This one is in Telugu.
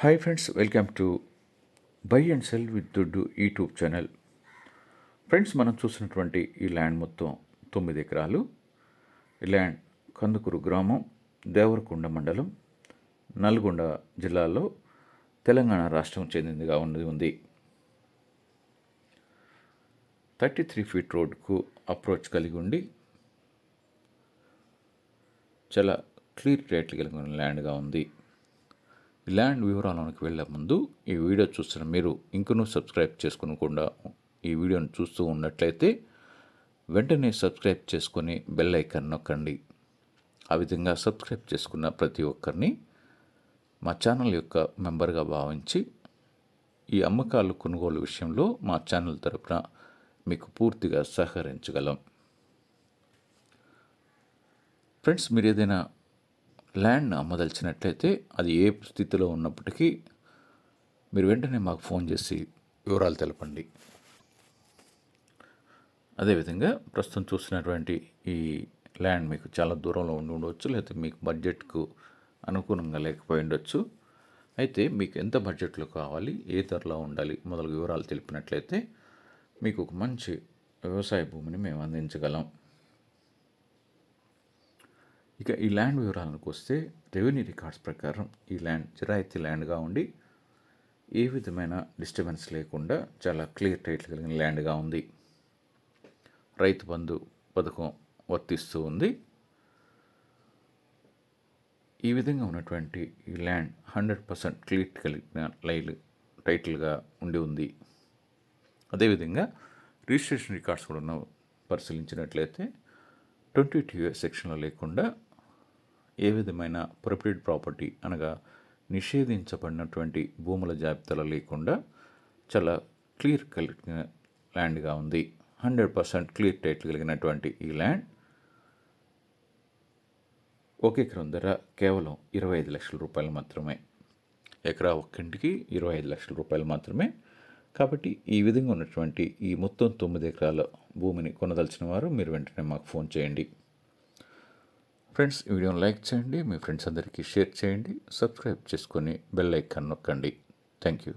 Hi friends, welcome to buy and cell with దుడ్డు యూట్యూబ్ ఛానల్. ఫ్రెండ్స్, మనం చూసినటువంటి ఈ ల్యాండ్ మొత్తం 9 ఎకరాలు. ఈ ల్యాండ్ కందుకూరు గ్రామం, దేవరకొండ మండలం, నల్గొండ జిల్లాలో తెలంగాణ రాష్ట్రం చెందిందిగా ఉంది. 33 ఫీట్ రోడ్కు అప్రోచ్ కలిగి ఉండి చాలా క్లియర్ టైటిల్ కలిగిన ల్యాండ్గా ఉంది. ఈ ల్యాండ్ వివరాలకు వెళ్ళే ముందు ఈ వీడియో చూస్తున్న మీరు ఇంకనూ సబ్స్క్రైబ్ చేసుకోకుండా ఈ వీడియోను చూస్తూ ఉన్నట్లయితే వెంటనే సబ్స్క్రైబ్ చేసుకొని బెల్ ఐకాన్ నొక్కండి. ఆ విధంగా సబ్స్క్రైబ్ చేసుకున్న ప్రతి ఒక్కరిని మా ఛానల్ యొక్క మెంబర్గా భావించి ఈ అమ్మకాలు కొనుగోలు విషయంలో మా ఛానల్ తరపున మీకు పూర్తిగా సహకరించగలం. ఫ్రెండ్స్, మీరు ఏదైనా ల్యాండ్ అమ్మదలిచినట్లయితే అది ఏ స్థితిలో ఉన్నప్పటికీ మీరు వెంటనే మాకు ఫోన్ చేసి వివరాలు తెలపండి. అదేవిధంగా ప్రస్తుతం చూసినటువంటి ఈ ల్యాండ్ మీకు చాలా దూరంలో ఉండి ఉండవచ్చు, లేకపోతే మీకు బడ్జెట్కు అనుగుణంగా లేకపోయి ఉండొచ్చు. అయితే మీకు ఎంత బడ్జెట్లో కావాలి, ఏ ధరలో ఉండాలి మొదలగు వివరాలు తెలిపినట్లయితే మీకు ఒక మంచి వ్యవసాయ భూమిని మేము అందించగలం. ఇక ఈ ల్యాండ్ వివరాలకు వస్తే, రెవెన్యూ రికార్డ్స్ ప్రకారం ఈ ల్యాండ్ జిరాయితీ ల్యాండ్గా ఉండి ఏ విధమైన డిస్టర్బెన్స్ లేకుండా చాలా క్లియర్ టైటిల్ కలిగిన ల్యాండ్గా ఉంది. రైతు బంధు పథకం వర్తిస్తూ ఉంది. ఈ విధంగా ఉన్నటువంటి ఈ ల్యాండ్ 100% క్లియర్ కలిగిన టైటిల్గా ఉండి ఉంది. అదేవిధంగా రిజిస్ట్రేషన్ రికార్డ్స్ కూడా పరిశీలించినట్లయితే 22A సెక్షన్లో లేకుండా ఏ విధమైన ప్రొప్రైటరీ ప్రాపర్టీ అనగా నిషేధించబడినటువంటి భూముల జాబితాలో లేకుండా చాలా క్లియర్ కలిగిన ల్యాండ్గా ఉంది. 100% క్లియర్ టైటిల్ కలిగినటువంటి ఈ ల్యాండ్ 1 ఎకరం ధర కేవలం 25 లక్షల రూపాయలు మాత్రమే. ఎకరా ఒక్కింటికి 25 లక్షల రూపాయలు మాత్రమే. కాబట్టి ఈ విధంగా ఉన్నటువంటి ఈ మొత్తం 9 ఎకరాల భూమిని కొనదలిచిన వారు మీరు వెంటనే మాకు ఫోన్ చేయండి. ఫ్రెండ్స్, ఈ వీడియోని లైక్ చేయండి, మీ ఫ్రెండ్స్ అందరికీ షేర్ చేయండి, సబ్స్క్రైబ్ చేసుకొని బెల్ ఐకాన్ నొక్కండి. Thank you.